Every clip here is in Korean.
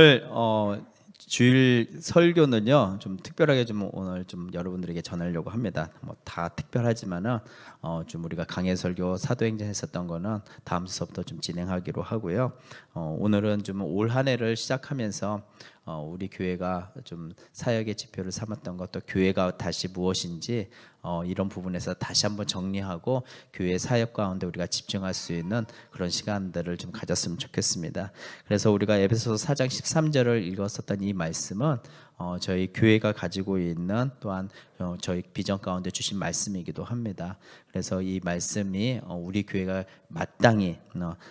오늘 주일 설교는요 좀 특별하게 좀 오늘 좀 여러분들에게 전하려고 합니다. 뭐 다 특별하지만은 좀 우리가 강해 설교 사도행전 했었던 거는 다음 수업도 좀 진행하기로 하고요. 오늘은 좀 올 한 해를 시작하면서 우리 교회가 좀 사역의 지표를 삼았던 것도 교회가 다시 무엇인지 이런 부분에서 다시 한번 정리하고 교회 사역 가운데 우리가 집중할 수 있는 그런 시간들을 좀 가졌으면 좋겠습니다. 그래서 우리가 에베소서 4장 13절을 읽었었던 이 말씀은 저희 교회가 가지고 있는 또한 저희 비전 가운데 주신 말씀이기도 합니다. 그래서 이 말씀이 우리 교회가 마땅히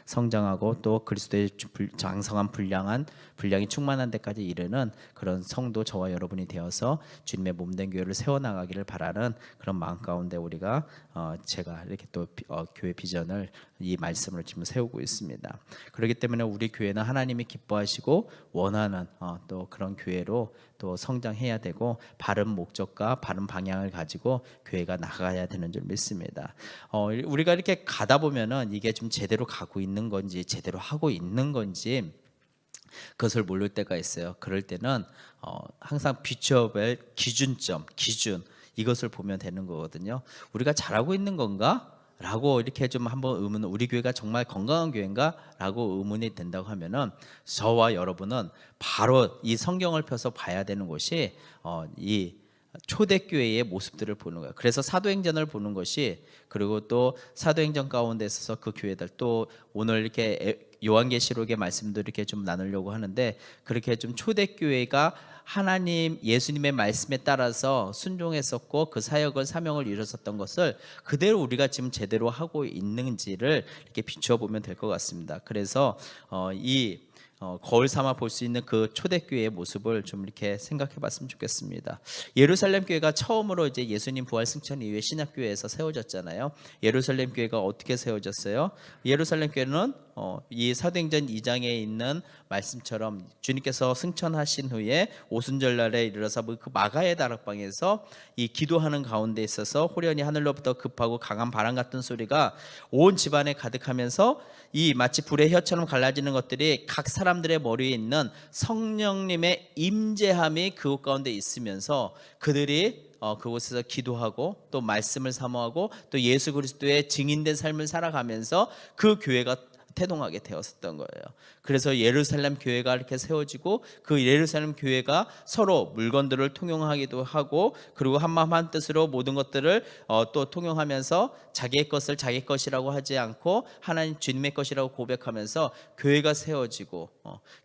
성장하고 또 그리스도의 장성한 분량이 충만한 데까지 이르는 그런 성도 저와 여러분이 되어서 주님의 몸된 교회를 세워나가기를 바라는 그런 마음 가운데 우리가 제가 이렇게 또 교회 비전을 이 말씀을 지금 세우고 있습니다. 그렇기 때문에 우리 교회는 하나님이 기뻐하시고 원하는 또 그런 교회로 또 성장해야 되고 바른 목적과 바른 방향을 가지고 교회가 나가야 되는 줄 믿습니다. 우리가 이렇게 가다 보면은 이게 좀 제대로 가고 있는 건지 제대로 하고 있는 건지 그것을 모를 때가 있어요. 그럴 때는 항상 비춰볼 기준 이것을 보면 되는 거거든요. 우리가 잘하고 있는 건가? 라고 이렇게 좀 한번 우리 교회가 정말 건강한 교회인가? 라고 의문이 된다고 하면은 저와 여러분은 바로 이 성경을 펴서 봐야 되는 것이 이 초대교회의 모습들을 보는 거예요. 그래서 사도행전을 보는 것이, 그리고 또 사도행전 가운데 있어서 그 교회들, 또 오늘 이렇게 요한계시록의 말씀도 이렇게 좀 나누려고 하는데, 그렇게 좀 초대교회가 하나님 예수님의 말씀에 따라서 순종했었고 그 사역을 사명을 이뤘었던 것을 그대로 우리가 지금 제대로 하고 있는지를 이렇게 비추어 보면 될 것 같습니다. 그래서 이 거울 삼아 볼 수 있는 그 초대교회의 모습을 좀 이렇게 생각해 봤으면 좋겠습니다. 예루살렘 교회가 처음으로 이제 예수님 부활 승천 이후에 신약교회에서 세워졌잖아요. 예루살렘 교회가 어떻게 세워졌어요? 예루살렘 교회는 이 사도행전 2장에 있는 말씀처럼 주님께서 승천하신 후에 오순절날에 이르러서 그 마가의 다락방에서 이 기도하는 가운데 있어서 호련히 하늘로부터 급하고 강한 바람 같은 소리가 온 집안에 가득하면서 이 마치 불의 혀처럼 갈라지는 것들이 각 사람들의 머리에 있는 성령님의 임재함이 그곳 가운데 있으면서 그들이 그곳에서 기도하고 또 말씀을 사모하고 또 예수 그리스도의 증인된 삶을 살아가면서 그 교회가 태동하게 되었었던 거예요. 그래서 예루살렘 교회가 이렇게 세워지고 그 예루살렘 교회가 서로 물건들을 통용하기도 하고, 그리고 한마음 한뜻으로 모든 것들을 또 통용하면서 자기의 것을 자기 것이라고 하지 않고 하나님 주님의 것이라고 고백하면서 교회가 세워지고,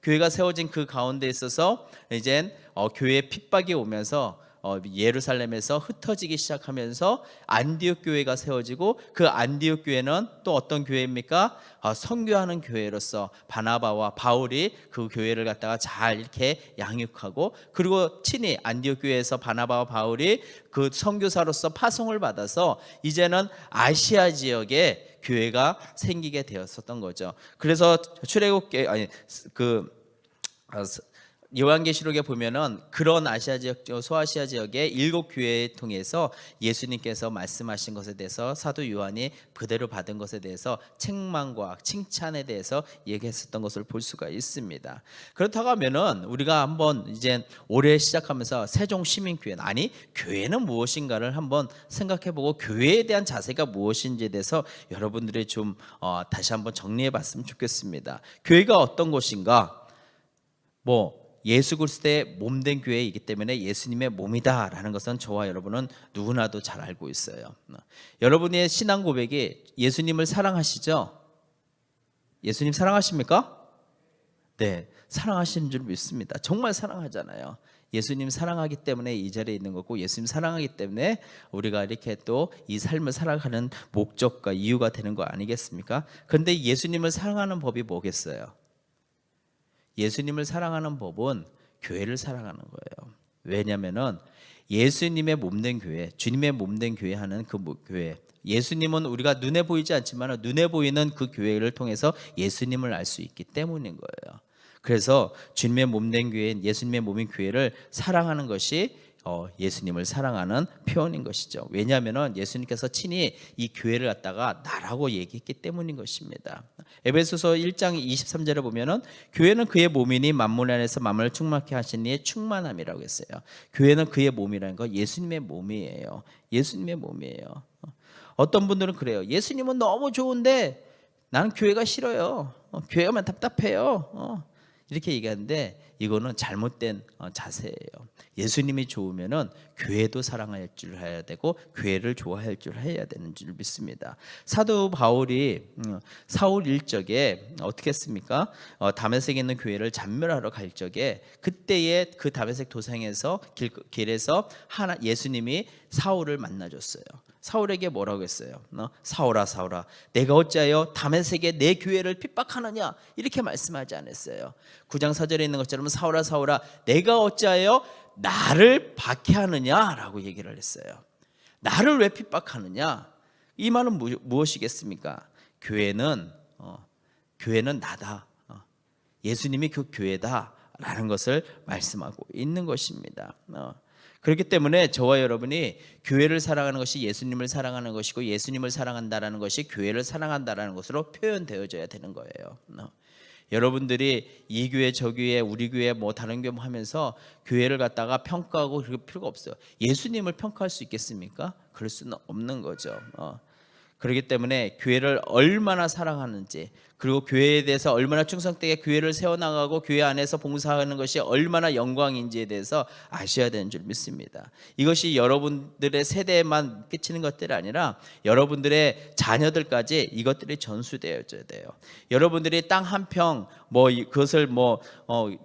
교회가 세워진 그 가운데 있어서 이젠 교회에 핍박이 오면서 예루살렘에서 흩어지기 시작하면서 안디옥 교회가 세워지고, 그 안디옥 교회는 또 어떤 교회입니까? 선교하는 교회로서 바나바와 바울이 그 교회를 갖다가 잘 이렇게 양육하고, 그리고 친히 안디옥 교회에서 바나바와 바울이 그 선교사로서 파송을 받아서 이제는 아시아 지역에 교회가 생기게 되었었던 거죠. 그래서 출애굽기 요한계시록에 보면은 그런 아시아 지역, 소아시아 지역의 7교회에 통해서 예수님께서 말씀하신 것에 대해서 사도 요한이 그대로 받은 것에 대해서 책망과 칭찬에 대해서 얘기했었던 것을 볼 수가 있습니다. 그렇다고 하면은 우리가 한번 이제 올해 시작하면서 세종시민교회, 아니 교회는 무엇인가를 한번 생각해보고 교회에 대한 자세가 무엇인지에 대해서 여러분들이 좀 다시 한번 정리해봤으면 좋겠습니다. 교회가 어떤 것인가? 예수 그리스도의 몸된 교회이기 때문에 예수님의 몸이다라는 것은 저와 여러분은 누구나도 잘 알고 있어요. 여러분의 신앙 고백이 예수님을 사랑하시죠? 예수님 사랑하십니까? 네, 사랑하시는 줄 믿습니다. 정말 사랑하잖아요. 예수님 사랑하기 때문에 이 자리에 있는 거고, 예수님 사랑하기 때문에 우리가 이렇게 또 이 삶을 살아가는 목적과 이유가 되는 거 아니겠습니까? 그런데 예수님을 사랑하는 법이 뭐겠어요? 예수님을 사랑하는 법은 교회를 사랑하는 거예요. 왜냐하면은 예수님의 몸된 교회, 주님의 몸된 교회 하는 그 교회, 예수님은 우리가 눈에 보이지 않지만 눈에 보이는 그 교회를 통해서 예수님을 알 수 있기 때문인 거예요. 그래서 주님의 몸된 교회, 예수님의 몸인 교회를 사랑하는 것이 예수님을 사랑하는 표현인 것이죠. 왜냐하면 예수님께서 친히 이 교회를 갖다가 나라고 얘기했기 때문인 것입니다. 에베소서 1장 23절에 보면은 교회는 그의 몸이니 만물 안에서 만물을 충만케 하신 이의 충만함이라고 했어요. 교회는 그의 몸이라는 거 예수님의 몸이에요. 예수님의 몸이에요. 어떤 분들은 그래요. 예수님은 너무 좋은데 나는 교회가 싫어요. 교회가만 답답해요. 이렇게 얘기하는데 이거는 잘못된 자세예요. 예수님이 좋으면은 교회도 사랑할 줄 해야 되고 교회를 좋아할 줄 해야 되는 줄 믿습니다. 사도 바울이 사울 일적에 어떻게 했습니까? 다메섹에 있는 교회를 잔멸하러 갈 적에 그때의 그 다메섹 도상에서 길에서 예수님이 사울을 만나줬어요. 사울에게 뭐라고 했어요? 사울아 사울아 내가 어찌하여 다메섹에 내 교회를 핍박하느냐 이렇게 말씀하지 않았어요. 9장 4절에 있는 것처럼 사울아 사울아 내가 어찌하여 나를 박해하느냐라고 얘기를 했어요. 나를 왜 핍박하느냐? 이 말은 무엇이겠습니까? 교회는 나다. 예수님이 그 교회다라는 것을 말씀하고 있는 것입니다. 그렇기 때문에 저와 여러분이 교회를 사랑하는 것이 예수님을 사랑하는 것이고 예수님을 사랑한다라는 것이 교회를 사랑한다라는 것으로 표현되어져야 되는 거예요. 여러분들이 이 교회 저 교회 우리 교회 뭐 다른 교회 하면서 교회를 갖다가 평가하고 그럴 필요가 없어요. 예수님을 평가할 수 있겠습니까? 그럴 수는 없는 거죠. 그렇기 때문에 교회를 얼마나 사랑하는지 그리고 교회에 대해서 얼마나 충성되게 교회를 세워나가고 교회 안에서 봉사하는 것이 얼마나 영광인지에 대해서 아셔야 되는 줄 믿습니다. 이것이 여러분들의 세대에만 끼치는 것들이 아니라 여러분들의 자녀들까지 이것들이 전수되어져야 돼요. 여러분들이 땅 한 평 그것을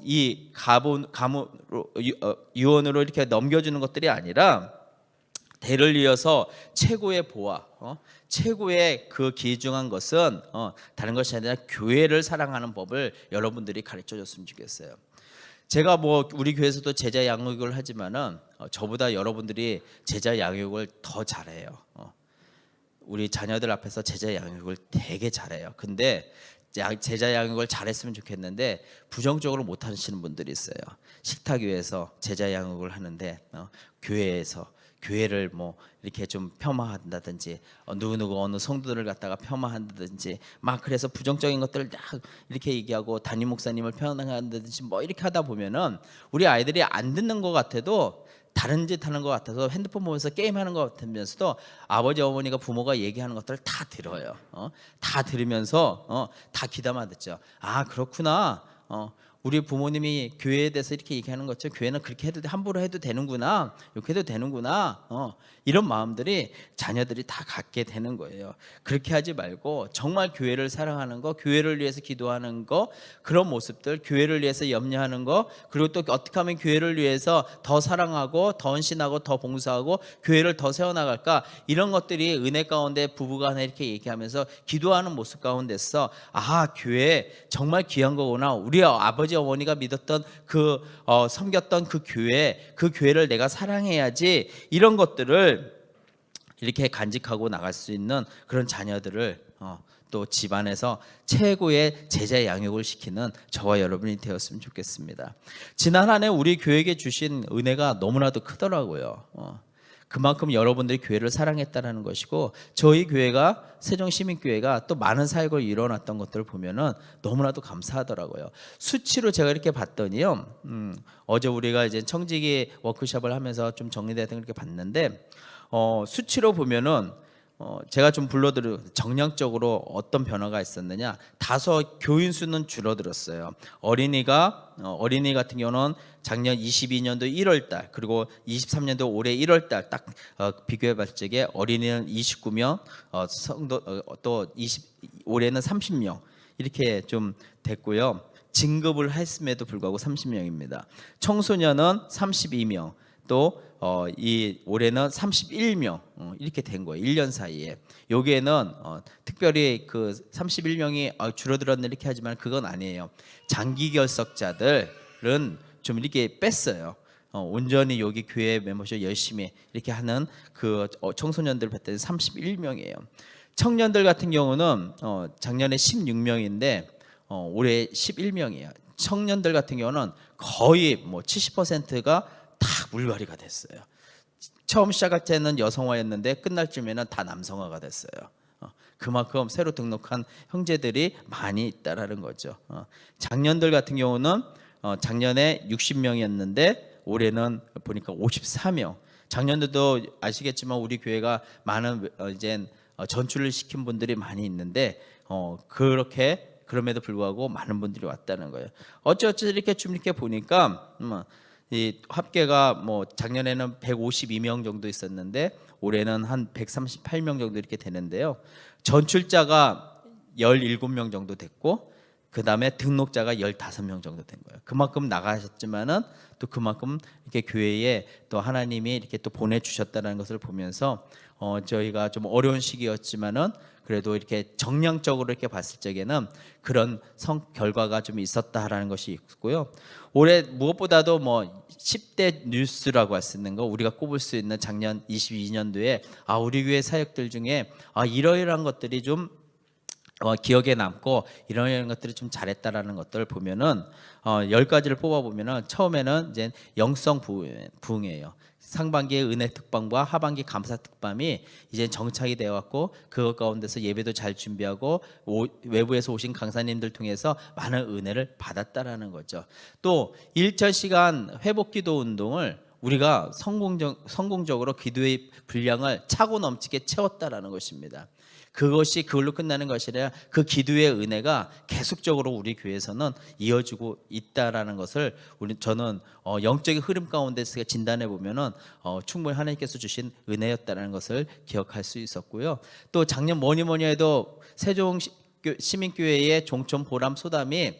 이 유언으로 이렇게 넘겨주는 것들이 아니라 대를 이어서 최고의 보화, 최고의 그 귀중한 것은 다른 것이 아니라 교회를 사랑하는 법을 여러분들이 가르쳐줬으면 좋겠어요. 제가 우리 교회에서도 제자 양육을 하지만은 저보다 여러분들이 제자 양육을 더 잘해요. 우리 자녀들 앞에서 제자 양육을 되게 잘해요. 근데 제자 양육을 잘했으면 좋겠는데 부정적으로 못 하시는 분들이 있어요. 식탁위에서 제자 양육을 하는데 교회에서 교회를 이렇게 좀 폄하한다든지 누구누구 어느 성도들을 갖다가 폄하한다든지 막 그래서 부정적인 것들을 딱 이렇게 얘기하고 담임 목사님을 폄하한다든지 이렇게 하다 보면은 우리 아이들이 안 듣는 것 같아도 다른 짓 하는 것 같아서 핸드폰 보면서 게임하는 것 같으면서도 아버지 어머니가 부모가 얘기하는 것들을 다 들어요. 다 들으면서 다 귀담아 듣죠. 아 그렇구나. 우리 부모님이 교회에 대해서 이렇게 얘기하는 것처럼 교회는 그렇게 해도 함부로 해도 되는구나, 이렇게 해도 되는구나, 이런 마음들이 자녀들이 다 갖게 되는 거예요. 그렇게 하지 말고 정말 교회를 사랑하는 거, 교회를 위해서 기도하는 거, 그런 모습들, 교회를 위해서 염려하는 거, 그리고 또 어떻게 하면 교회를 위해서 더 사랑하고 더 헌신하고 더 봉사하고 교회를 더 세워나갈까, 이런 것들이 은혜 가운데 부부간에 이렇게 얘기하면서 기도하는 모습 가운데서 교회 정말 귀한 거구나, 우리 아버지 어머니가 믿었던 섬겼던 그 교회를 내가 사랑해야지, 이런 것들을 이렇게 간직하고 나갈 수 있는 그런 자녀들을 또 집안에서 최고의 제자 양육을 시키는 저와 여러분이 되었으면 좋겠습니다. 지난 한 해 우리 교회에게 주신 은혜가 너무나도 크더라고요. 그만큼 여러분들이 교회를 사랑했다는 것이고, 저희 교회가 세종시민교회가 또 많은 사역을 일어났던 것들을 보면은 너무나도 감사하더라고요. 수치로 제가 이렇게 봤더니요, 어제 우리가 이제 청지기 워크숍을 하면서 좀 정리되었던 걸 이렇게 봤는데, 수치로 보면은 제가 좀 불러드려 정량적으로 어떤 변화가 있었느냐, 다소 교인 수는 줄어들었어요. 어린이 같은 경우는 작년 22년도 1월달 그리고 23년도 올해 1월달 딱 비교해봤을 적에 어린이는 29명, 성도 올해는 30명 이렇게 좀 됐고요. 진급을 했음에도 불구하고 30명입니다. 청소년은 32명, 또 이 올해는 31명 이렇게 된 거예요. 1년 사이에. 여기에는 특별히 그 31명이 줄어들었네 이렇게 하지만 그건 아니에요. 장기 결석자들은 좀 이렇게 뺐어요. 온전히 여기 교회 멤버십 열심히 이렇게 하는 그 청소년들 봤더니 31명이에요. 청년들 같은 경우는 작년에 16명인데 올해 11명이에요. 청년들 같은 경우는 거의 70%가 다 물갈이가 됐어요. 처음 시작할 때는 여성화였는데 끝날 쯤에는 다 남성화가 됐어요. 그만큼 새로 등록한 형제들이 많이 있다라는 거죠. 작년들 같은 경우는 작년에 60명이었는데 올해는 보니까 54명. 작년에도 아시겠지만 우리 교회가 많은 이제 전출을 시킨 분들이 많이 있는데 그렇게 그럼에도 불구하고 많은 분들이 왔다는 거예요. 어찌어찌 이렇게 좀 이렇게 보니까 이 합계가 뭐 작년에는 152명 정도 있었는데 올해는 한 138명 정도 이렇게 되는데요. 전출자가 17명 정도 됐고 그 다음에 등록자가 15명 정도 된 거예요. 그만큼 나가셨지만은 또 그만큼 이렇게 교회에 또 하나님이 이렇게 또 보내주셨다는 것을 보면서 저희가 좀 어려운 시기였지만은 그래도 이렇게 정량적으로 이렇게 봤을 적에는 그런 결과가 좀 있었다라는 것이 있고요. 올해 무엇보다도 뭐 10대 뉴스라고 할 수 있는 거 우리가 꼽을 수 있는 작년 22년도에 우리 교회 사역들 중에 이러이러한 것들이 좀 기억에 남고 이런 것들이 좀 잘했다라는 것들을 보면은 10가지를 뽑아 보면은 처음에는 이제 영성 부흥이에요. 상반기에 은혜 특방과 하반기 감사 특방이 이제 정착이 되어 왔고 그것 가운데서 예배도 잘 준비하고 외부에서 오신 강사님들 통해서 많은 은혜를 받았다라는 거죠. 또 1,000시간 회복기도 운동을 우리가 성공적으로 기도의 분량을 차고 넘치게 채웠다라는 것입니다. 그것이 그걸로 끝나는 것이 아니라 그 기도의 은혜가 계속적으로 우리 교회에서는 이어지고 있다라는 것을 저는 영적인 흐름 가운데서 진단해 보면은 충분히 하나님께서 주신 은혜였다라는 것을 기억할 수 있었고요. 또 작년 뭐니 해도 세종 시민교회의 종천 보람 소담이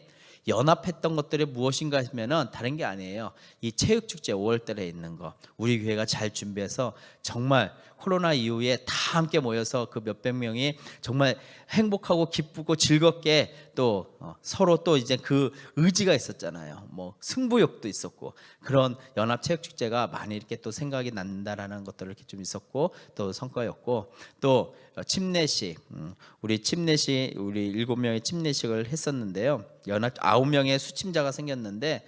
연합했던 것들이 무엇인가 하면은 다른 게 아니에요. 이 체육축제 5월달에 있는 거 우리 교회가 잘 준비해서 정말 코로나 이후에 다 함께 모여서 그 몇백 명이 정말 행복하고 기쁘고 즐겁게 또 서로 또 이제 그 의지가 있었잖아요. 뭐 승부욕도 있었고 그런 연합 체육축제가 많이 이렇게 또 생각이 난다라는 것들 이렇게 좀 있었고 또 성과였고 또 침례식 우리 7명의 침례식을 했었는데요. 연합 9명의 수침자가 생겼는데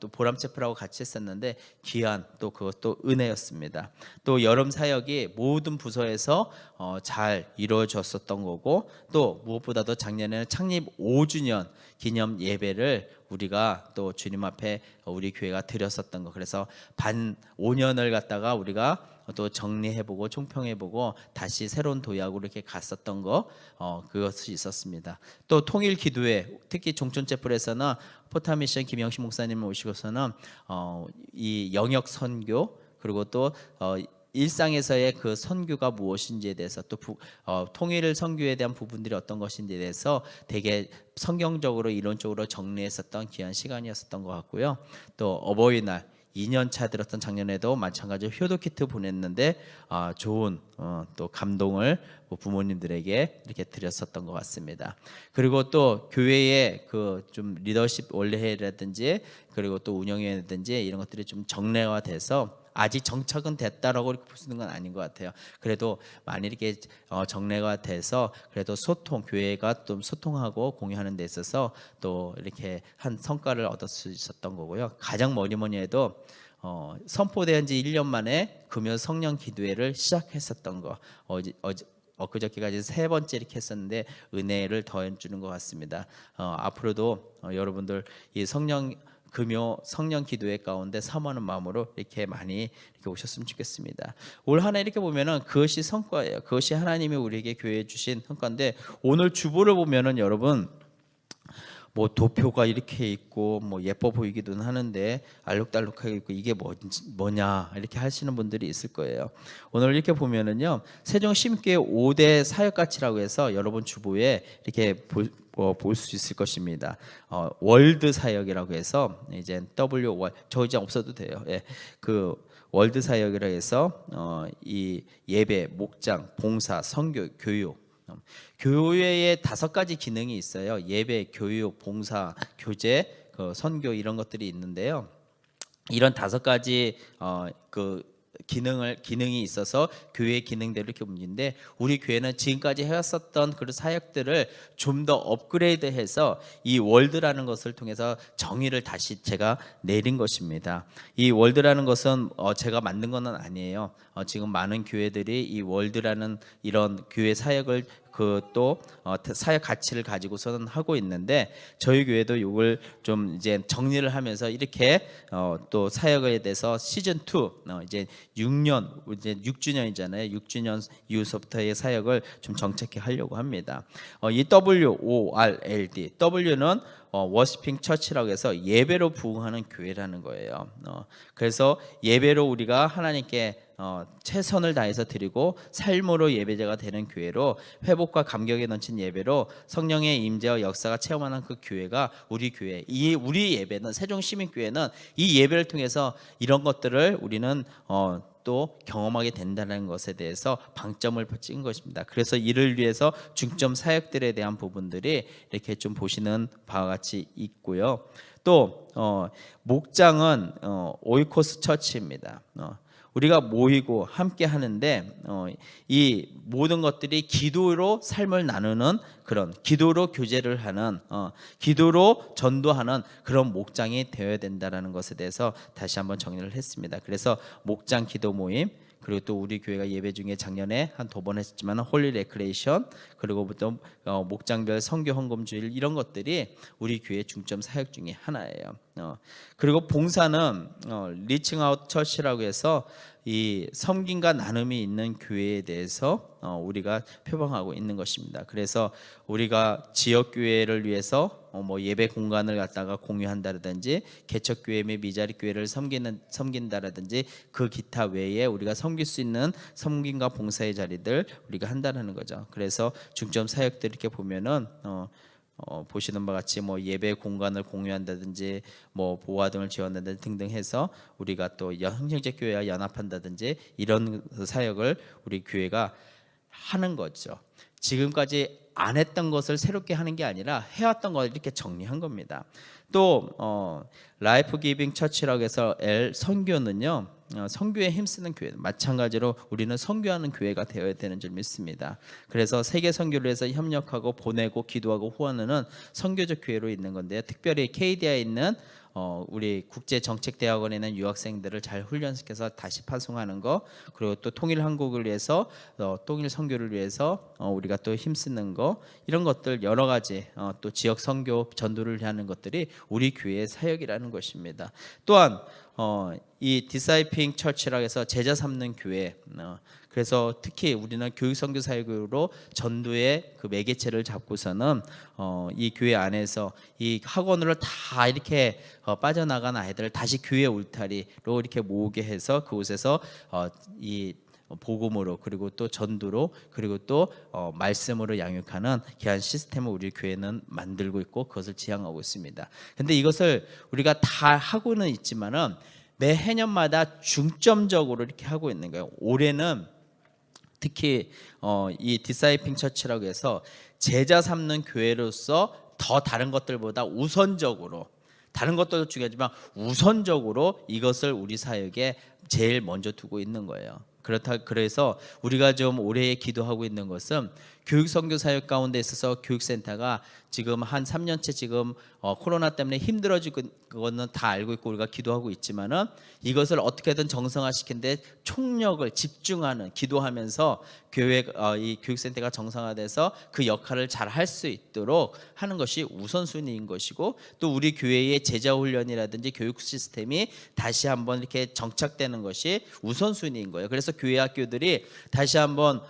또 보람체프라고 같이 했었는데 귀한 또 그것도 은혜였습니다. 또 여름 사역이 모든 부서에서 잘 이루어졌었던 거고 또 무엇보다도 작년에는 창립 5주년 기념 예배를 우리가 또 주님 앞에 우리 교회가 드렸었던 거. 그래서 5년을 갖다가 우리가 또 정리해보고 총평해보고 다시 새로운 도약으로 이렇게 갔었던 거 그것이 있었습니다. 또 통일 기도회 특히 종촌체플에서는 포타미션 김영식 목사님 오시고서는 이 영역 선교 그리고 또 일상에서의 그 선교가 무엇인지에 대해서 또 통일 선교에 대한 부분들이 어떤 것인지에 대해서 되게 성경적으로 이론적으로 정리했었던 귀한 시간이었었던 것 같고요. 또 어버이날 2년차 들었던 작년에도 마찬가지로 효도 키트 보냈는데 좋은 또 감동을 부모님들에게 이렇게 드렸었던 것 같습니다. 그리고 또 교회의 그 좀 리더십 원래라든지 그리고 또 운영이라든지 이런 것들이 좀 정례화돼서 아직 정착은 됐다라고 이렇게 볼 수 있는 건 아닌 것 같아요. 그래도 많이 이렇게 정례가 돼서 그래도 교회가 좀 소통하고 공유하는 데 있어서 또 이렇게 한 성과를 얻을 수 있었던 거고요. 가장 뭐니 해도 선포된 지 1년 만에 금요 성령 기도회를 시작했었던 거. 엊그저께까지 3번째 이렇게 했었는데 은혜를 더해주는 것 같습니다. 앞으로도 여러분들 이 금요 성령 기도회 가운데 사모하는 마음으로 이렇게 많이 이렇게 오셨으면 좋겠습니다. 올 한 해 이렇게 보면은 그것이 성과예요. 그것이 하나님이 우리에게 교회에 주신 성과인데 오늘 주보를 보면은 여러분 뭐 도표가 이렇게 있고 뭐 예뻐 보이기도 하는데 알록달록하게 있고 이게 뭐냐 이렇게 하시는 분들이 있을 거예요. 오늘 이렇게 보면은요 세종 시민교회 5대 사역가치라고 해서 여러분 주보에 이렇게 볼 수 있을 것입니다. 월드 사역이라고 해서 이제 저 이제 없어도 돼요. 예, 그 월드 사역이라고 해서 이 예배, 목장, 봉사, 선교, 교육 교회에 5가지 기능이 있어요. 예배, 교육, 봉사, 교제, 선교 이런 것들이 있는데요. 이런 5가지 그 기능이 있어서 교회의 기능대로 이렇게 움직이는데, 우리 교회는 지금까지 해왔었던 그런 사역들을 좀 더 업그레이드해서 이 월드라는 것을 통해서 정의를 다시 제가 내린 것입니다. 이 월드라는 것은 제가 만든 것은 아니에요. 지금 많은 교회들이 이 월드라는 이런 교회 사역을 또 사역 가치를 가지고서는 하고 있는데, 저희 교회도 이걸 좀 이제 정리를 하면서 이렇게 또 사역에 대해서 시즌 2 이제 6년 이제 6주년이잖아요. 6주년 이후서부터의 사역을 좀 정착해 하려고 합니다. 이 WORLD, W는 워시핑 처치라고 해서 예배로 부흥하는 교회라는 거예요. 그래서 예배로 우리가 하나님께 최선을 다해서 드리고 삶으로 예배자가 되는 교회로, 회복과 감격에 넘친 예배로 성령의 임재와 역사가 체험하는 그 교회가 우리 교회. 우리 예배는, 세종시민교회는 이 예배를 통해서 이런 것들을 우리는 또 경험하게 된다는 것에 대해서 방점을 찍은 것입니다. 그래서 이를 위해서 중점 사역들에 대한 부분들이 이렇게 좀 보시는 바와 같이 있고요. 또 목장은 오이코스 처치입니다. 우리가 모이고 함께 하는데 이 모든 것들이 기도로 삶을 나누는, 그런 기도로 교제를 하는, 기도로 전도하는 그런 목장이 되어야 된다는 것에 대해서 다시 한번 정리를 했습니다. 그래서 목장 기도 모임, 그리고 또 우리 교회가 예배 중에 작년에 한 2번 했지만 홀리 레크레이션, 그리고 또 목장별 선교 헌금 주일, 이런 것들이 우리 교회 중점 사역 중에 하나예요. 그리고 봉사는 리칭 아웃 처치라고 해서 이 섬김과 나눔이 있는 교회에 대해서 우리가 표방하고 있는 것입니다. 그래서 우리가 지역 교회를 위해서 뭐 예배 공간을 갖다가 공유한다든지, 개척 교회 및 미자리 교회를 섬긴다라든지, 그 기타 외에 우리가 섬길 수 있는 섬김과 봉사의 자리들 우리가 한다는 거죠. 그래서 중점 사역들 이렇게 보면은 보시는 바와 같이 뭐 예배 공간을 공유한다든지, 뭐 보화 등을 지원한다든지 등등 해서 우리가 또 형제적 교회와 연합한다든지, 이런 사역을 우리 교회가 하는 거죠. 지금까지 안 했던 것을 새롭게 하는 게 아니라 해왔던 것을 이렇게 정리한 겁니다. 또 라이프 기빙 처치라고 해서 선교는요, 선교에 힘쓰는 교회, 마찬가지로 우리는 선교하는 교회가 되어야 되는 줄 믿습니다. 그래서 세계 선교를 해서 협력하고 보내고 기도하고 후원하는 선교적 교회로 있는 건데요. 특별히 KDI에 있는 우리 국제정책대학원에 있는 유학생들을 잘 훈련시켜서 다시 파송하는 거, 그리고 또 통일한국을 위해서 통일 선교를 위해서 우리가 또 힘쓰는 거, 이런 것들 여러 가지 또 지역 선교 전도를 하는 것들이 우리 교회의 사역이라는 것입니다. 또한 이 디사이핑 처치라고 해서 제자 삼는 교회, 그래서 특히 우리는 교육 선교 사역으로 전도의 그 매개체를 잡고서는 이 교회 안에서 이 학원으로 다 이렇게 빠져나간 아이들을 다시 교회 울타리로 이렇게 모으게 해서 그곳에서 이 복음으로, 그리고 또 전도로, 그리고 또 말씀으로 양육하는 귀한 시스템을 우리 교회는 만들고 있고 그것을 지향하고 있습니다. 근데 이것을 우리가 다 하고는 있지만은 매 해년마다 중점적으로 이렇게 하고 있는 거예요. 올해는 특히 이 디사이핑 처치라고 해서 제자 삼는 교회로서 더 다른 것들보다 우선적으로, 다른 것도 중요하지만 우선적으로 이것을 우리 사역에 제일 먼저 두고 있는 거예요. 그래서 우리가 좀 올해 기도하고 있는 것은 교육 선교 사역 가운데 있어서 교육센터가 지금 한 3년째 지금 코로나 때문에 힘들어지고, 그거는 다 알고 있고 우리가 기도하고 있지만은 이것을 어떻게든 정상화시키는데 총력을 집중하는, 기도하면서 이 교육센터가 정상화돼서 그 역할을 잘 할 수 있도록 하는 것이 우선순위인 것이고, 또 우리 교회의 제자 훈련이라든지 교육 시스템이 다시 한번 이렇게 정착되는 것이 우선순위인 거예요. 그래서 교회 학교들이 다시 한번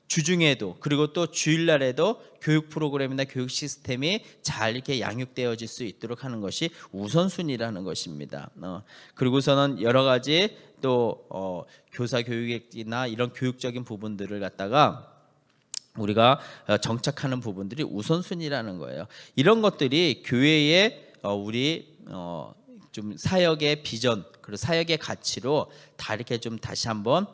주중에도, 그리고 또 주일날에도 교육 프로그램이나 교육 시스템이 잘 이렇게 양육되어질 수 있도록 하는 것이 우선순위라는 것입니다. 그리고서는 여러 가지 또 교사 교육이나 이런 교육적인 부분들을 갖다가 우리가 정착하는 부분들이 우선순위라는 거예요. 이런 것들이 교회의 우리 좀 사역의 비전, 그리고 사역의 가치로 다 이렇게 좀 다시 한번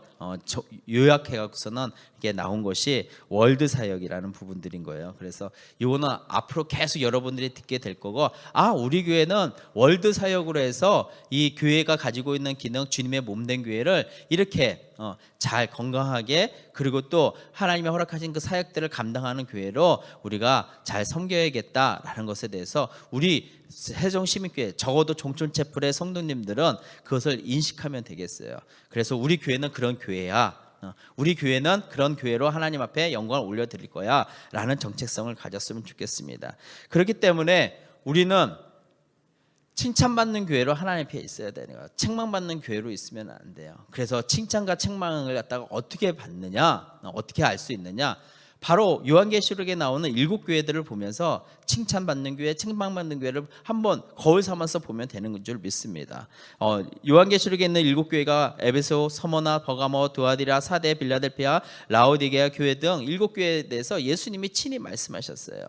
요약해 갖고서는 이게 나온 것이 월드 사역이라는 부분들인 거예요. 그래서 이거는 앞으로 계속 여러분들이 듣게 될 거고, 우리 교회는 월드 사역으로 해서 이 교회가 가지고 있는 기능, 주님의 몸된 교회를 이렇게 잘 건강하게, 그리고 또 하나님이 허락하신 그 사역들을 감당하는 교회로 우리가 잘 섬겨야겠다라는 것에 대해서 우리 세종시민교회, 적어도 종촌채플의 성도님들은 그것을 인식하면 되겠어요. 그래서 우리 교회는 그런 교회야, 우리 교회는 그런 교회로 하나님 앞에 영광을 올려드릴 거야 라는 정체성을 가졌으면 좋겠습니다. 그렇기 때문에 우리는 칭찬받는 교회로 하나님 앞에 있어야 되는 거예요. 책망받는 교회로 있으면 안 돼요. 그래서 칭찬과 책망을 갖다가 어떻게 받느냐, 어떻게 알 수 있느냐, 바로 요한계시록에 나오는 7교회들을 보면서 칭찬받는 교회, 책망받는 교회를 한번 거울 삼아서 보면 되는 줄 믿습니다. 요한계시록에 있는 7교회가 에베소, 서머나, 버가모, 두아디라, 사데, 빌라델피아, 라오디게아 교회 등 7교회에 대해서 예수님이 친히 말씀하셨어요.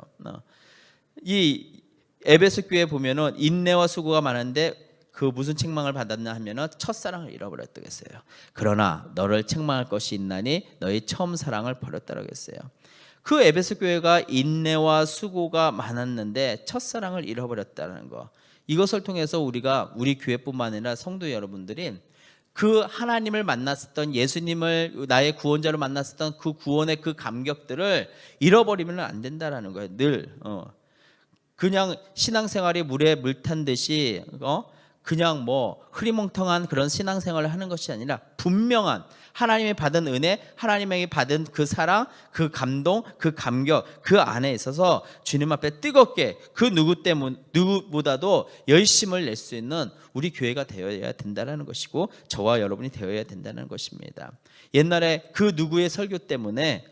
이 에베소 교회 보면은 인내와 수고가 많은데 그 무슨 책망을 받았나 하면은 첫사랑을 잃어버렸다고 했어요. 그러나 너를 책망할 것이 있나니 너희 처음 사랑을 버렸다고 했어요. 그 에베소 교회가 인내와 수고가 많았는데 첫사랑을 잃어버렸다는 거, 이것을 통해서 우리가 우리 교회뿐만 아니라 성도 여러분들이 그 하나님을 만났었던, 예수님을 나의 구원자로 만났었던 그 구원의 그 감격들을 잃어버리면 안 된다라는 거예요. 늘 그냥 신앙생활이 물에 물 탄 듯이 그냥 흐리멍텅한 그런 신앙생활을 하는 것이 아니라 분명한 하나님이 받은 은혜, 하나님에게 받은 그 사랑, 그 감동, 그 감격, 그 안에 있어서 주님 앞에 뜨겁게 그 누구보다도 열심을 낼 수 있는 우리 교회가 되어야 된다는 것이고, 저와 여러분이 되어야 된다는 것입니다. 옛날에 그 누구의 설교 때문에,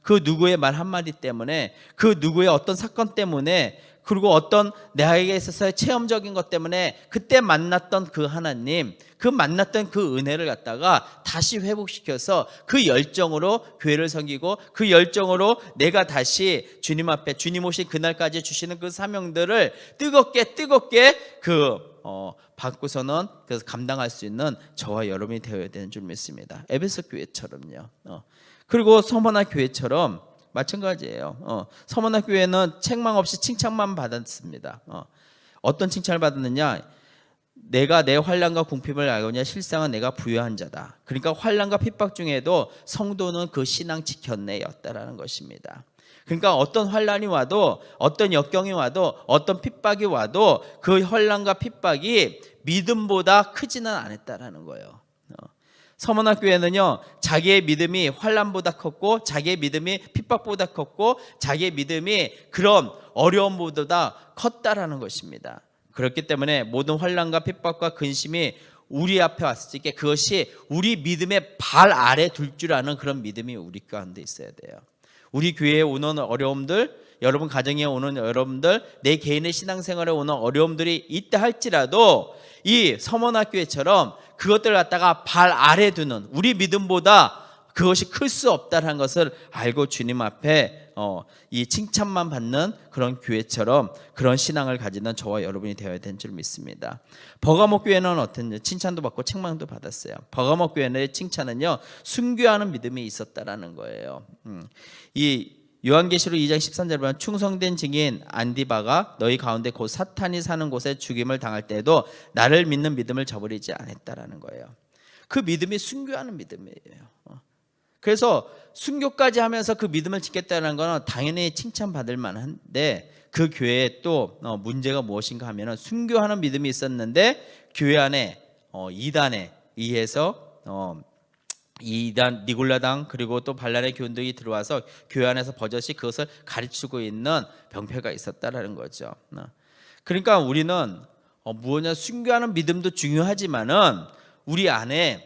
그 누구의 말 한마디 때문에, 그 누구의 어떤 사건 때문에, 그리고 어떤 내게 있어서의 체험적인 것 때문에 그때 만났던 그 하나님, 그 만났던 그 은혜를 갖다가 다시 회복시켜서 그 열정으로 교회를 섬기고, 그 열정으로 내가 다시 주님 앞에, 주님 오신 그날까지 주시는 그 사명들을 뜨겁게 받고서는 그래서 감당할 수 있는 저와 여러분이 되어야 되는 줄 믿습니다. 에베소 교회처럼요. 그리고 서머나 교회처럼 마찬가지예요. 서머나 교회는 책망 없이 칭찬만 받았습니다. 어떤 칭찬을 받았느냐? 내가 내 환난과 궁핍을 알거냐, 실상은 내가 부유한 자다. 그러니까 환난과 핍박 중에도 성도는 그 신앙 지켰네였다라는 것입니다. 그러니까 어떤 환난이 와도, 어떤 역경이 와도, 어떤 핍박이 와도 그 환난과 핍박이 믿음보다 크지는 않았다라는 거예요. 서머나 교회는요, 자기의 믿음이 환난보다 컸고, 자기의 믿음이 핍박보다 컸고, 자기의 믿음이 그런 어려움보다 컸다라는 것입니다. 그렇기 때문에 모든 환난과 핍박과 근심이 우리 앞에 왔을 때 그것이 우리 믿음의 발 아래 둘 줄 아는 그런 믿음이 우리 가운데 있어야 돼요. 우리 교회에 오는 어려움들, 여러분 가정에 오는 여러분들, 내 개인의 신앙생활에 오는 어려움들이 있다 할지라도 이 서머나 교회처럼 그것들을 갖다가 발 아래 두는, 우리 믿음보다 그것이 클 수 없다는 것을 알고 주님 앞에 이 칭찬만 받는 그런 교회처럼 그런 신앙을 가지는 저와 여러분이 되어야 되는 줄 믿습니다. 버가모 교회는 어땠냐? 칭찬도 받고 책망도 받았어요. 버가모 교회의 칭찬은요, 순교하는 믿음이 있었다라는 거예요. 이 요한계시록 2장 13절에 보면 충성된 증인 안디바가 너희 가운데 곧 사탄이 사는 곳에 죽임을 당할 때에도 나를 믿는 믿음을 저버리지 않았다라는 거예요. 그 믿음이 순교하는 믿음이에요. 그래서 순교까지 하면서 그 믿음을 지켰다는 것은 당연히 칭찬받을 만한데, 그 교회에 또 문제가 무엇인가 하면 순교하는 믿음이 있었는데 교회 안에 이단에 의해서 이단, 니골라당, 그리고 또 발랄의 교훈들이 들어와서 교회 안에서 버젓이 그것을 가르치고 있는 병폐가 있었다라는 거죠. 그러니까 우리는 무엇이냐, 순교하는 믿음도 중요하지만은 우리 안에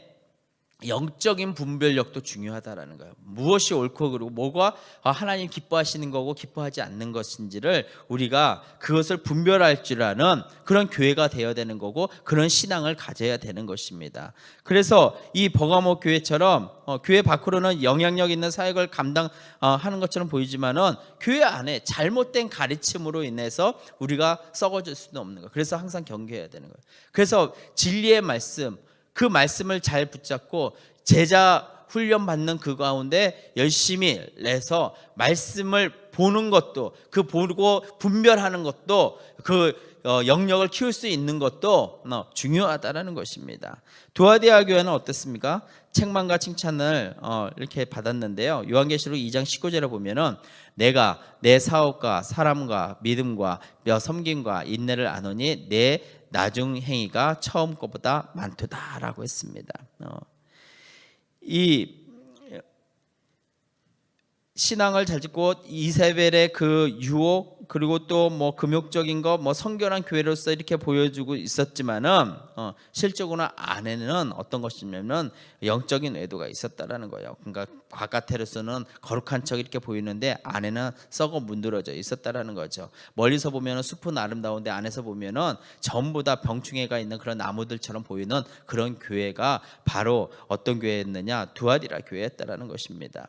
영적인 분별력도 중요하다라는 거예요. 무엇이 옳고 그르고 뭐가 하나님 기뻐하시는 거고 기뻐하지 않는 것인지를 우리가 그것을 분별할 줄 아는 그런 교회가 되어야 되는 거고 그런 신앙을 가져야 되는 것입니다. 그래서 이 버가모 교회처럼 교회 밖으로는 영향력 있는 사역을 감당하는 것처럼 보이지만은 교회 안에 잘못된 가르침으로 인해서 우리가 썩어질 수는 없는 거예요. 그래서 항상 경계해야 되는 거예요. 그래서 진리의 말씀, 그 말씀을 잘 붙잡고 제자 훈련 받는 그 가운데 열심히 내서 말씀을 보는 것도, 그 보고 분별하는 것도, 그 영역을 키울 수 있는 것도 중요하다라는 것입니다. 두아디아 교회는 어떻습니까? 책망과 칭찬을 이렇게 받았는데요. 요한계시록 2장 19절에 보면은 내가 내 사업과 사람과 믿음과 섬김과 인내를 아노니 내 나중 행위가 처음 것보다 많도다라고 했습니다. 이 신앙을 잘 짓고 이세벨의 그 유혹 그리고 또 뭐 금욕적인 거 뭐 성결한 교회로서 이렇게 보여주고 있었지만은 실적으로 안에는 어떤 것이냐면 영적인 외도가 있었다라는 거예요. 그러니까 바깥으로서는 거룩한 척 이렇게 보이는데 안에는 썩어 문드러져 있었다라는 거죠. 멀리서 보면은 숲은 아름다운데 안에서 보면은 전부 다 병충해가 있는 그런 나무들처럼 보이는 그런 교회가 바로 어떤 교회였느냐? 두아디라 교회였다라는 것입니다.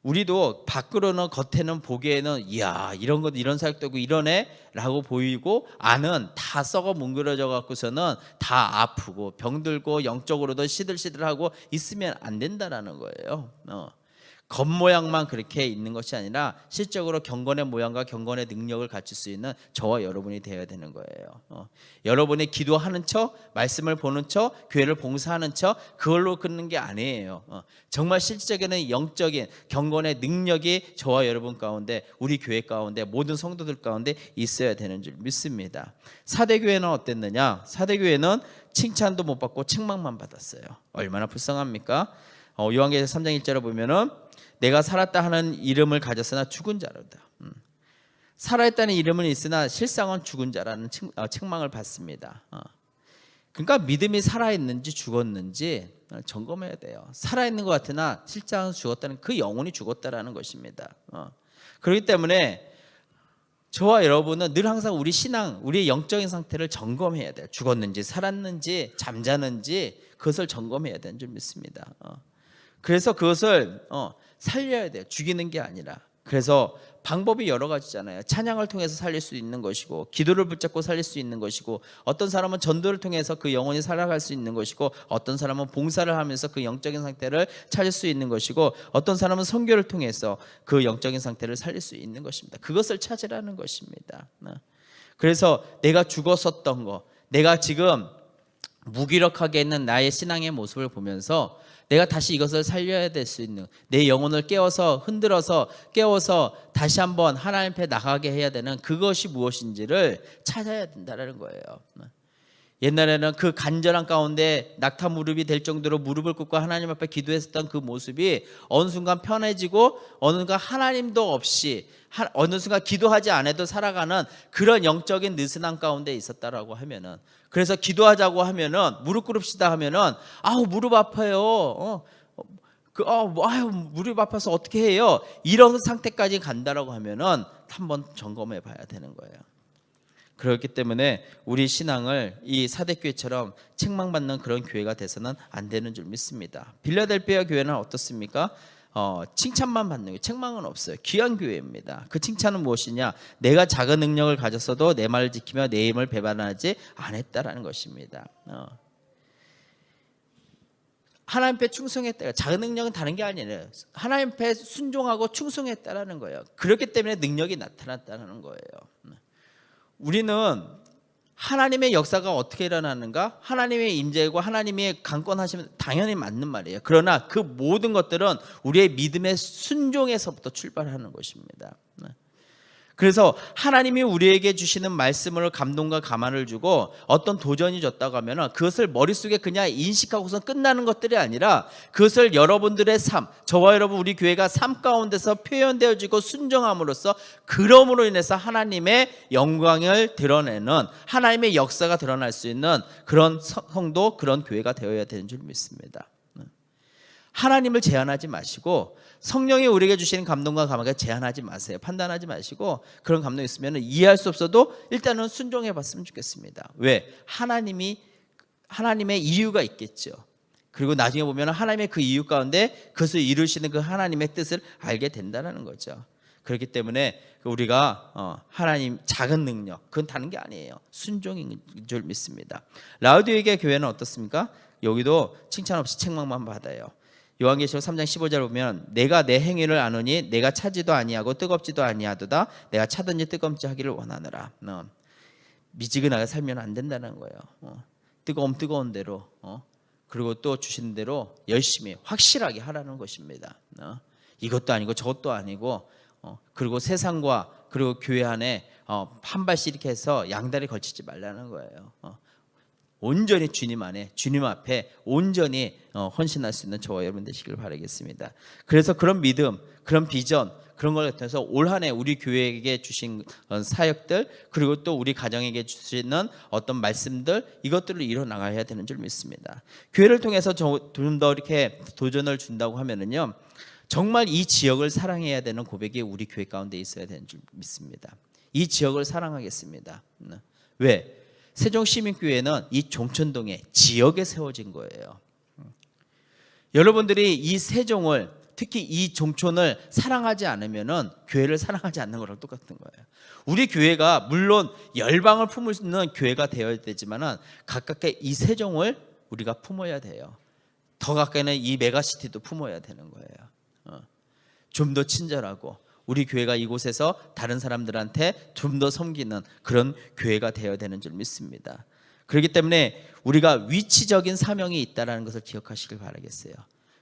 우리도 밖으로는 겉에는 보기에는 이야 이런 것 이런 사역되고 이러네라고 보이고 안은 다 썩어 뭉그러져 갖고서는 다 아프고 병들고 영적으로도 시들시들하고 있으면 안 된다라는 거예요. 겉모양만 그렇게 있는 것이 아니라 실적으로 경건의 모양과 경건의 능력을 갖출 수 있는 저와 여러분이 되어야 되는 거예요. 여러분이 기도하는 척, 말씀을 보는 척, 교회를 봉사하는 척 그걸로 끊는 게 아니에요. 정말 실질적인 영적인 경건의 능력이 저와 여러분 가운데 우리 교회 가운데 모든 성도들 가운데 있어야 되는 줄 믿습니다. 사대교회는 어땠느냐? 사대교회는 칭찬도 못 받고 책망만 받았어요. 얼마나 불쌍합니까? 요한계시록 3장 1절에 보면은 내가 살았다 하는 이름을 가졌으나 죽은 자로다. 살아있다는 이름은 있으나 실상은 죽은 자라는 책망을 받습니다. 그러니까 믿음이 살아있는지 죽었는지 점검해야 돼요. 살아있는 것 같으나 실상은 죽었다는 그 영혼이 죽었다라는 것입니다. 그렇기 때문에 저와 여러분은 늘 항상 우리 신앙, 우리의 영적인 상태를 점검해야 돼요. 죽었는지 살았는지 잠자는지 그것을 점검해야 되는 줄 믿습니다. 그래서 그것을 살려야 돼요. 죽이는 게 아니라. 그래서 방법이 여러 가지잖아요. 찬양을 통해서 살릴 수 있는 것이고 기도를 붙잡고 살릴 수 있는 것이고 어떤 사람은 전도를 통해서 그 영혼이 살아갈 수 있는 것이고 어떤 사람은 봉사를 하면서 그 영적인 상태를 찾을 수 있는 것이고 어떤 사람은 선교를 통해서 그 영적인 상태를 살릴 수 있는 것입니다. 그것을 찾으라는 것입니다. 그래서 내가 죽었었던 거, 내가 지금 무기력하게 있는 나의 신앙의 모습을 보면서 내가 다시 이것을 살려야 될 수 있는 내 영혼을 깨워서 흔들어서 깨워서 다시 한번 하나님 앞에 나가게 해야 되는 그것이 무엇인지를 찾아야 된다는 거예요. 옛날에는 그 간절한 가운데 낙타 무릎이 될 정도로 무릎을 꿇고 하나님 앞에 기도했었던 그 모습이 어느 순간 편해지고 어느 순간 하나님도 없이 어느 순간 기도하지 않아도 살아가는 그런 영적인 느슨함 가운데 있었다라고 하면은 그래서 기도하자고 하면은 무릎 꿇읍시다 하면은 아우 무릎 아파요. 아유 무릎 아파서 어떻게 해요? 이런 상태까지 간다라고 하면은 한번 점검해 봐야 되는 거예요. 그렇기 때문에 우리 신앙을 이 사대교회처럼 책망받는 그런 교회가 돼서는 안 되는 줄 믿습니다. 빌라델피아 교회는 어떻습니까? 칭찬만 받는 거예요. 책망은 없어요. 귀한 교회입니다. 그 칭찬은 무엇이냐? 내가 작은 능력을 가졌어도 내 말을 지키며 내 힘을 배반하지 않았다라는 것입니다. 하나님 앞에 충성했다. 작은 능력은 다른 게 아니에요. 하나님 앞에 순종하고 충성했다라는 거예요. 그렇기 때문에 능력이 나타났다는 거예요. 우리는 하나님의 역사가 어떻게 일어나는가? 하나님의 임재고 하나님의 강권하시면 당연히 맞는 말이에요. 그러나 그 모든 것들은 우리의 믿음의 순종에서부터 출발하는 것입니다. 그래서 하나님이 우리에게 주시는 말씀을 감동과 감화를 주고 어떤 도전이 줬다고 하면 그것을 머릿속에 그냥 인식하고서 끝나는 것들이 아니라 그것을 여러분들의 삶, 저와 여러분 우리 교회가 삶 가운데서 표현되어지고 순종함으로써 그럼으로 인해서 하나님의 영광을 드러내는 하나님의 역사가 드러날 수 있는 그런 성도, 그런 교회가 되어야 되는 줄 믿습니다. 하나님을 제한하지 마시고 성령이 우리에게 주시는 감동과 감화가 제한하지 마세요. 판단하지 마시고 그런 감동이 있으면 이해할 수 없어도 일단은 순종해 봤으면 좋겠습니다. 왜? 하나님의 이유가 있겠죠. 그리고 나중에 보면 하나님의 그 이유 가운데 그것을 이루시는 그 하나님의 뜻을 알게 된다는 거죠. 그렇기 때문에 우리가 하나님 작은 능력, 그건 다른 게 아니에요. 순종인 줄 믿습니다. 라우디게아 교회는 어떻습니까? 여기도 칭찬 없이 책망만 받아요. 요한계시록 3장 15절 보면 내가 내 행위를 아노니 내가 차지도 아니하고 뜨겁지도 아니하도다. 내가 차든지 뜨겁지 하기를 원하노라. 미지근하게 살면 안 된다는 거예요. 뜨거운 대로 그리고 또 주신 대로 열심히 확실하게 하라는 것입니다. 이것도 아니고 저것도 아니고 그리고 세상과 그리고 교회 안에 한 발씩 이렇게 해서 양다리 걸치지 말라는 거예요. 온전히 주님 안에 주님 앞에 온전히 헌신할 수 있는 저와 여러분 되시길 바라겠습니다. 그래서 그런 믿음, 그런 비전, 그런 걸 통해서 올 한 해 우리 교회에게 주신 사역들 그리고 또 우리 가정에게 주시는 어떤 말씀들 이것들을 이뤄나가야 되는 줄 믿습니다. 교회를 통해서 좀 더 이렇게 도전을 준다고 하면은요, 정말 이 지역을 사랑해야 되는 고백이 우리 교회 가운데 있어야 되는 줄 믿습니다. 이 지역을 사랑하겠습니다. 왜? 세종시민교회는 이 종천동에 지역에 세워진 거예요. 여러분들이 이 세종을 특히 이 종촌을 사랑하지 않으면은 교회를 사랑하지 않는 거랑 똑같은 거예요. 우리 교회가 물론 열방을 품는 교회가 되어야 되지만은 가깝게 이 세종을 우리가 품어야 돼요. 더 가까이는 이 메가시티도 품어야 되는 거예요. 좀 더 친절하고 우리 교회가 이곳에서 다른 사람들한테 좀 더 섬기는 그런 교회가 되어야 되는 줄 믿습니다. 그렇기 때문에 우리가 위치적인 사명이 있다는 것을 기억하시길 바라겠어요.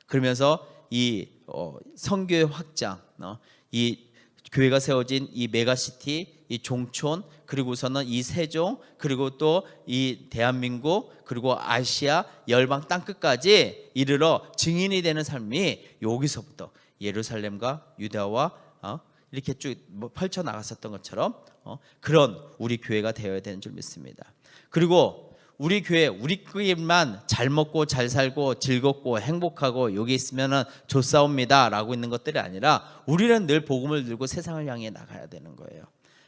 그러면서 이 선교의 확장, 이 교회가 세워진 이 메가시티, 이 종촌, 그리고서는 이 세종, 그리고 또 이 대한민국, 그리고 아시아 열방 땅끝까지 이르러 증인이 되는 삶이 여기서부터 예루살렘과 유다와 이렇게 쭉 펼쳐 나갔었던 것처럼 그런 우리 교회가 되어야 되는 줄 믿습니다. 그리고 우리 교회 우리끼리만 잘 먹고 잘 살고 즐겁고 행복하고 여기 있으면은 좋사옵니다라고 있는 것들이 아니라 우리는 늘 복음을 들고 세상을 향해 나가야 되는 거예요.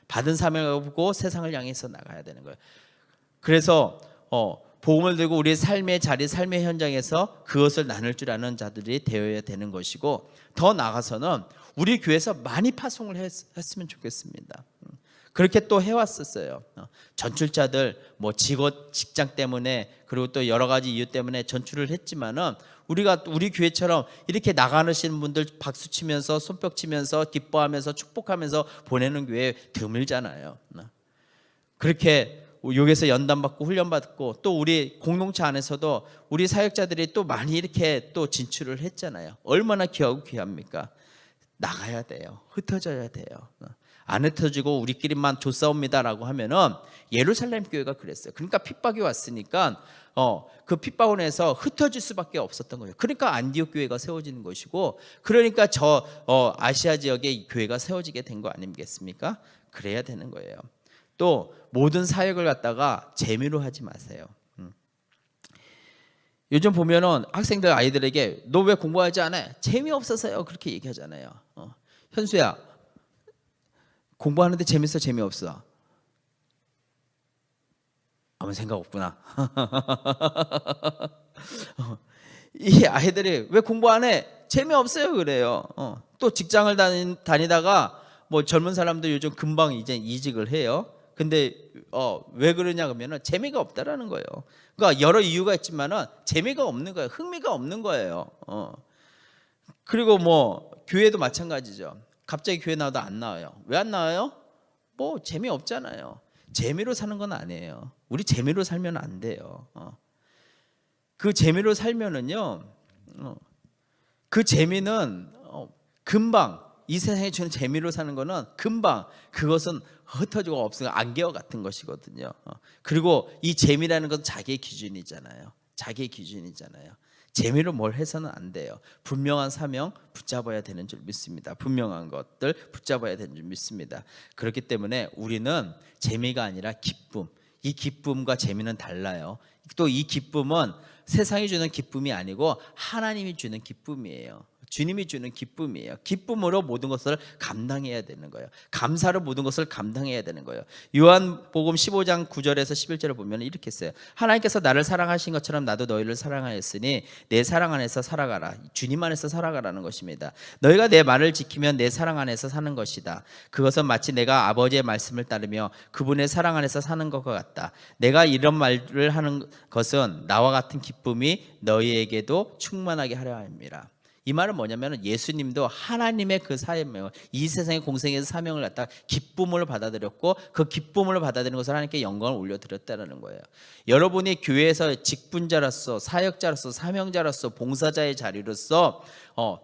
받은 사명을 보고 세상을 향해서 나가야 되는 거예요. 그래서 복음을 들고 우리의 삶의 자리, 삶의 현장에서 그것을 나눌 줄 아는 자들이 되어야 되는 것이고 더 나아가서는 우리 교회에서 많이 파송을 했으면 좋겠습니다. 그렇게 또 해왔었어요. 전출자들 뭐 직장 때문에 그리고 또 여러 가지 이유 때문에 전출을 했지만은 우리가 우리 교회처럼 이렇게 나가시는 분들 박수 치면서 손뼉 치면서 기뻐하면서 축복하면서 보내는 교회 드물잖아요. 그렇게 여기서 연단받고 훈련받고 또 우리 공동체 안에서도 우리 사역자들이 또 많이 이렇게 또 진출을 했잖아요. 얼마나 귀하고 귀합니까? 나가야 돼요. 흩어져야 돼요. 안 흩어지고 우리끼리만 좋사옵니다라고 하면은 예루살렘 교회가 그랬어요. 그러니까 핍박이 왔으니까 그 핍박을 해서 흩어질 수밖에 없었던 거예요. 그러니까 안디옥 교회가 세워지는 것이고 그러니까 저 아시아 지역에 교회가 세워지게 된 거 아니겠습니까? 그래야 되는 거예요. 또 모든 사역을 갖다가 재미로 하지 마세요. 요즘 보면은 학생들 아이들에게 너 왜 공부하지 않아? 재미없어서요. 그렇게 얘기하잖아요. 현수야 공부하는데 재밌어 재미없어? 아무 생각 없구나. 이 아이들이 왜 공부 안 해? 재미없어요 그래요. 또 직장을 다니다가 뭐 젊은 사람들 요즘 금방 이제 이직을 해요. 근데 왜 그러냐 그러면은 재미가 없다라는 거예요. 그러니까 여러 이유가 있지만은 재미가 없는 거예요. 흥미가 없는 거예요. 그리고 뭐 교회도 마찬가지죠. 갑자기 교회 나와도 안 나와요. 왜 안 나와요? 뭐 재미없잖아요. 재미로 사는 건 아니에요. 우리 재미로 살면 안 돼요. 그 재미로 살면은요, 그 재미는 금방 이 세상에 주는 재미로 사는 거는 금방 그것은 흩어지고 없으면 안개와 같은 것이거든요. 그리고 이 재미라는 건 자기의 기준이잖아요. 자기의 기준이잖아요. 재미로 뭘 해서는 안 돼요. 분명한 사명 붙잡아야 되는 줄 믿습니다. 분명한 것들 붙잡아야 되는 줄 믿습니다. 그렇기 때문에 우리는 재미가 아니라 기쁨, 이 기쁨과 재미는 달라요. 또 이 기쁨은 세상이 주는 기쁨이 아니고 하나님이 주는 기쁨이에요. 주님이 주는 기쁨이에요. 기쁨으로 모든 것을 감당해야 되는 거예요. 감사로 모든 것을 감당해야 되는 거예요. 요한복음 15장 9절에서 11절을 보면 이렇게 써요. 하나님께서 나를 사랑하신 것처럼 나도 너희를 사랑하였으니 내 사랑 안에서 살아가라. 주님 안에서 살아가라는 것입니다. 너희가 내 말을 지키면 내 사랑 안에서 사는 것이다. 그것은 마치 내가 아버지의 말씀을 따르며 그분의 사랑 안에서 사는 것과 같다. 내가 이런 말을 하는 것은 나와 같은 기쁨이 너희에게도 충만하게 하려 함이라. 이 말은 뭐냐면 예수님도 하나님의 그 사명, 이 세상의 공생의 사명을 갖다 기쁨으로 받아들였고 그 기쁨으로 받아들이는 것을 하나님께 영광을 올려드렸다는 거예요. 여러분이 교회에서 직분자로서 사역자로서 사명자로서 봉사자의 자리로서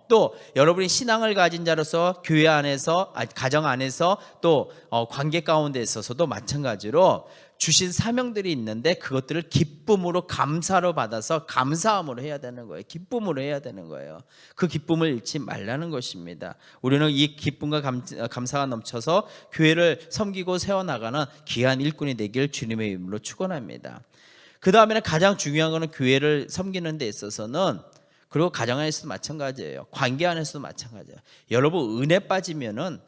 또 여러분이 신앙을 가진 자로서 교회 안에서 가정 안에서 또 관계 가운데 있어서도 마찬가지로 주신 사명들이 있는데 그것들을 기쁨으로 감사로 받아서 감사함으로 해야 되는 거예요. 기쁨으로 해야 되는 거예요. 그 기쁨을 잃지 말라는 것입니다. 우리는 이 기쁨과 감사가 넘쳐서 교회를 섬기고 세워나가는 귀한 일꾼이 되길 주님의 이름으로 축원합니다. 그 다음에는 가장 중요한 것은 교회를 섬기는 데 있어서는 그리고 가정 안에서도 마찬가지예요. 관계 안에서도 마찬가지예요. 여러분 은혜 빠지면은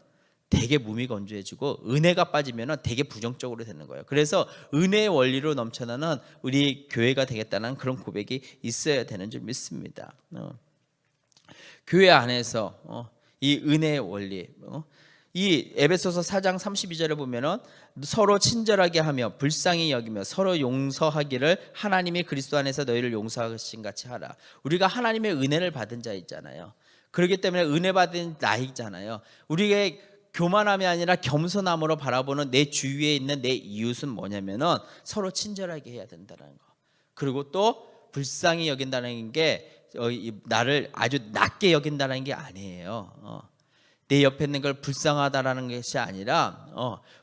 되게 무미건조해지고 은혜가 빠지면 되게 부정적으로 되는 거예요. 그래서 은혜의 원리로 넘쳐나는 우리 교회가 되겠다는 그런 고백이 있어야 되는 줄 믿습니다. 교회 안에서 이 은혜의 원리, 이 에베소서 4장 32절에 보면은 서로 친절하게 하며 불쌍히 여기며 서로 용서하기를 하나님이 그리스도 안에서 너희를 용서하신 같이 하라. 우리가 하나님의 은혜를 받은 자 있잖아요. 그렇기 때문에 은혜 받은 나이잖아요. 우리의 교만함이 아니라 겸손함으로 바라보는 내 주위에 있는 내 이웃은 뭐냐면은 서로 친절하게 해야 된다는 거. 그리고 또 불쌍히 여긴다는 게 나를 아주 낮게 여긴다는 게 아니에요. 내 옆에 있는 걸 불쌍하다라는 것이 아니라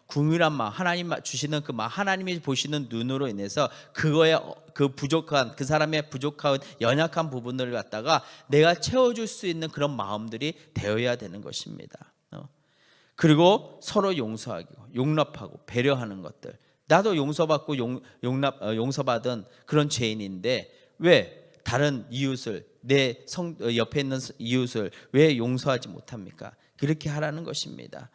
궁휼한 마음, 하나님 주시는 그 마음, 하나님이 보시는 눈으로 인해서 그거에 그 부족한 그 사람의 부족한 연약한 부분을 갖다가 내가 채워줄 수 있는 그런 마음들이 되어야 되는 것입니다. 그리고 서로 용서하고 용납하고 배려하는 것들. 나도 용서받고 용서받은 그런 죄인인데 왜 다른 이웃을 내 옆에 있는 이웃을 왜 용서하지 못합니까? 그렇게 하라는 것입니다.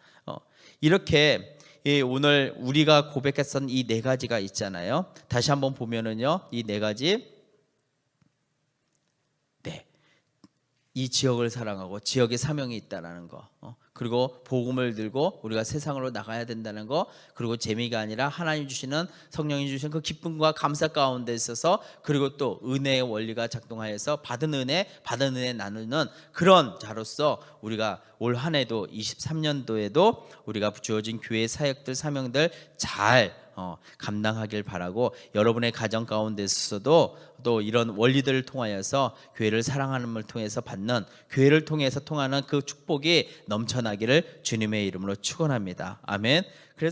이렇게 오늘 우리가 고백했던 이 네 가지가 있잖아요. 다시 한번 보면은요, 이 네 가지, 이 지역을 사랑하고 지역에 사명이 있다라는 거. 그리고 복음을 들고 우리가 세상으로 나가야 된다는 거. 그리고 재미가 아니라 하나님 주시는 성령이 주시는 그 기쁨과 감사 가운데 있어서 그리고 또 은혜의 원리가 작동하여서 받은 은혜 나누는 그런 자로서 우리가 올 한 해도 23년도에도 우리가 주어진 교회 사역들 사명들 잘 감당하길 바라고 여러분의 가정 가운데 있어서도 또 이런 원리들을 통하여서 교회를 사랑하는 걸 통해서 받는 교회를 통해서 통하는 그 축복이 넘쳐나기를 주님의 이름으로 축원합니다. 아멘. 그래서